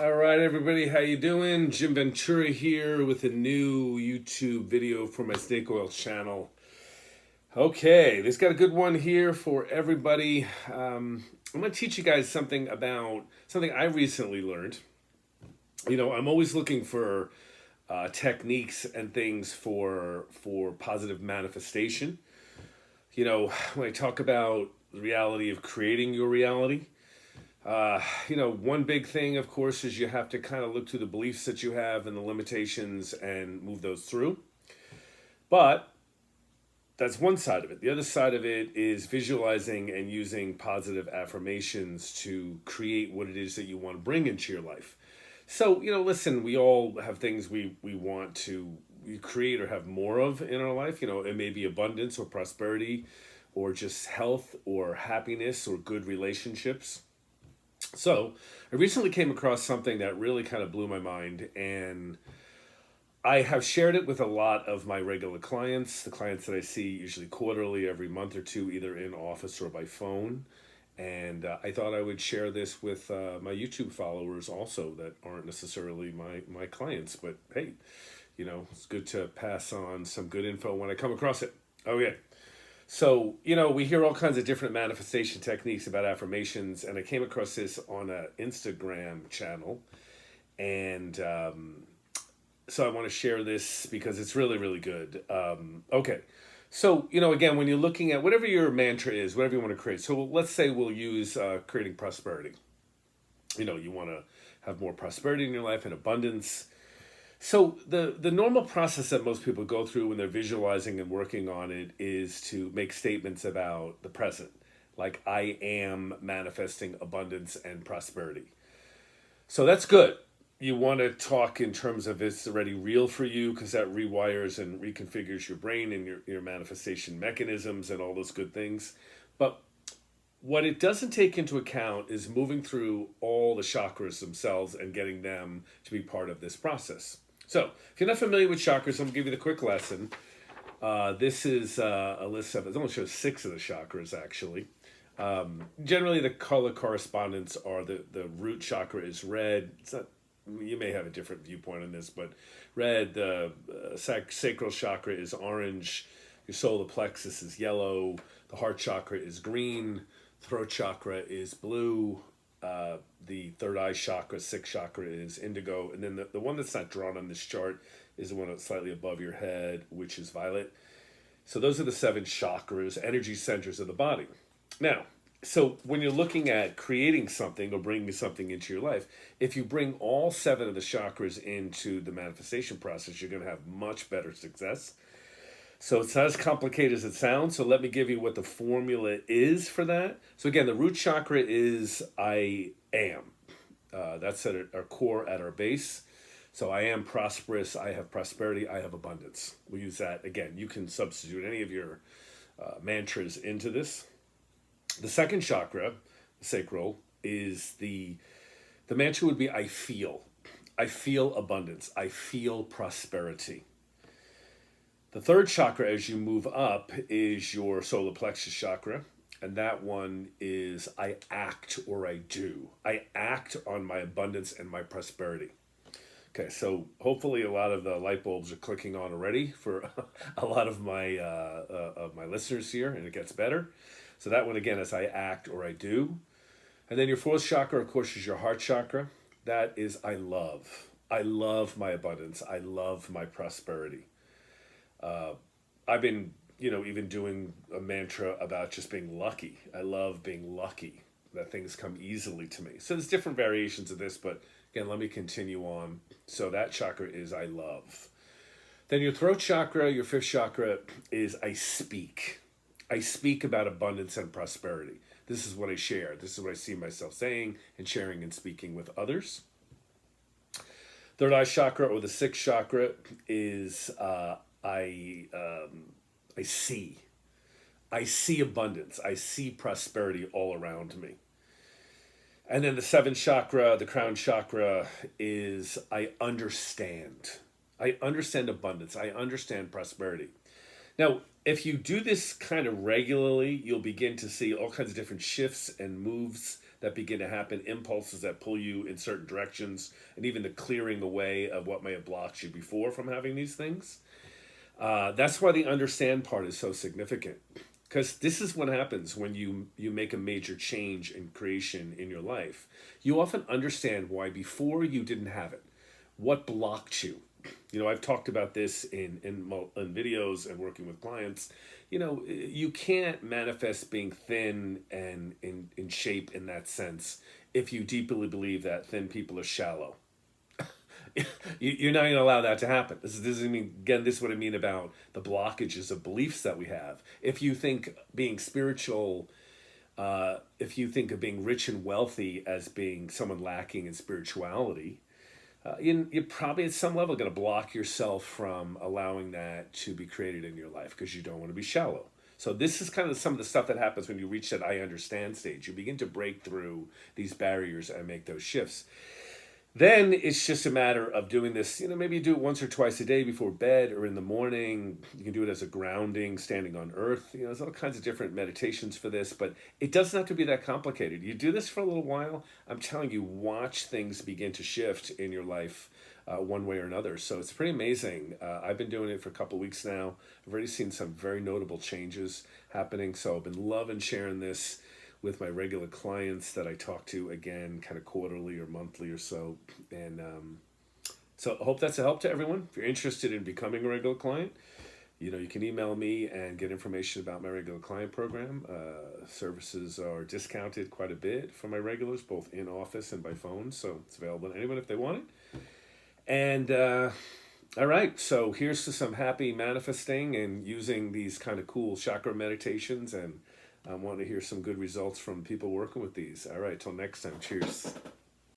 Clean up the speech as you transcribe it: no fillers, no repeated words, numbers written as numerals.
All right, everybody, how you doing? Jim Ventura here with a new YouTube video for my snake oil channel. Okay, this got a good one here for everybody. I'm going to teach you guys something about something I recently learned. You know, I'm always looking for techniques and things for positive manifestation. You know, when I talk about the reality of creating your reality, one big thing, of course, is you have to kind of look to the beliefs that you have and the limitations and move those through. But that's one side of it. The other side of it is visualizing and using positive affirmations to create what it is that you want to bring into your life. So, listen, we all have things we want to create or have more of in our life. It may be abundance or prosperity or just health or happiness or good relationships. So I recently came across something that really kind of blew my mind, and I have shared it with a lot of my regular clients, the clients that I see usually quarterly, every month or two, either in office or by phone. And I thought I would share this with my YouTube followers also that aren't necessarily my clients. But hey, it's good to pass on some good info when I come across it. Okay. So, we hear all kinds of different manifestation techniques about affirmations, and I came across this on an Instagram channel. And so I want to share this because it's really, really good. Okay. So, again, when you're looking at whatever your mantra is, whatever you want to create. So let's say we'll use creating prosperity. You want to have more prosperity in your life and abundance. So the normal process that most people go through when they're visualizing and working on it is to make statements about the present. Like, I am manifesting abundance and prosperity. So that's good. You want to talk in terms of it's already real for you, because that rewires and reconfigures your brain and your manifestation mechanisms and all those good things. But what it doesn't take into account is moving through all the chakras themselves and getting them to be part of this process. So, if you're not familiar with chakras, I'm going to give you the quick lesson. This is a list of, it only shows 6 of the chakras, actually. Generally, the color correspondence are the root chakra is red. It's not, you may have a different viewpoint on this, but red, the sacral chakra is orange, your solar plexus is yellow, the heart chakra is green, throat chakra is blue, the third eye chakra, sixth chakra is indigo, and then the one that's not drawn on this chart is the one that's slightly above your head, which is violet. So those are the 7 chakras, energy centers of the body. Now, so when you're looking at creating something or bringing something into your life, if you bring all 7 of the chakras into the manifestation process, you're going to have much better success. So it's not as complicated as it sounds. So let me give you what the formula is for that. So again, the root chakra is I am. That's at our core, at our base. So I am prosperous, I have prosperity, I have abundance. We'll use that. Again, you can substitute any of your mantras into this. The second chakra, the sacral, is the mantra would be I feel. I feel abundance. I feel prosperity. The third chakra, as you move up, is your solar plexus chakra. And that one is I act or I do. I act on my abundance and my prosperity. Okay, so hopefully a lot of the light bulbs are clicking on already for a lot of my listeners here, and it gets better. So that one, again, is I act or I do. And then your fourth chakra, of course, is your heart chakra. That is I love. I love my abundance. I love my prosperity. I've been, even doing a mantra about just being lucky. I love being lucky, that things come easily to me. So there's different variations of this, but again, let me continue on. So that chakra is I love. Then your throat chakra, your 5th chakra, is I speak. I speak about abundance and prosperity. This is what I share. This is what I see myself saying and sharing and speaking with others. Third eye chakra, or the 6th chakra, is I see. I see abundance. I see prosperity all around me. And then the 7th chakra, the crown chakra, is I understand. I understand abundance. I understand prosperity. Now, if you do this kind of regularly, you'll begin to see all kinds of different shifts and moves that begin to happen, impulses that pull you in certain directions, and even the clearing away of what may have blocked you before from having these things. That's why the understand part is so significant. Because this is what happens when you make a major change in creation in your life. You often understand why before you didn't have it. What blocked you? I've talked about this in videos and working with clients. You can't manifest being thin and in shape in that sense if you deeply believe that thin people are shallow. You're not going to allow that to happen. This is what I mean about the blockages of beliefs that we have. If you think being spiritual, if you think of being rich and wealthy as being someone lacking in spirituality, you're probably at some level going to block yourself from allowing that to be created in your life because you don't want to be shallow. So this is kind of some of the stuff that happens when you reach that I understand stage. You begin to break through these barriers and make those shifts. Then it's just a matter of doing this, maybe you do it once or twice a day before bed or in the morning. You can do it as a grounding, standing on earth. There's all kinds of different meditations for this, but it doesn't have to be that complicated. You do this for a little while, I'm telling you, watch things begin to shift in your life one way or another. So it's pretty amazing. I've been doing it for a couple of weeks now. I've already seen some very notable changes happening. So I've been loving sharing this with my regular clients that I talk to, again, kind of quarterly or monthly or so. And so I hope that's a help to everyone. If you're interested in becoming a regular client, you can email me and get information about my regular client program. Services are discounted quite a bit for my regulars, both in office and by phone. So it's available to anyone if they want it. And all right, so here's to some happy manifesting and using these kind of cool chakra meditations, and I want to hear some good results from people working with these. All right, till next time. Cheers.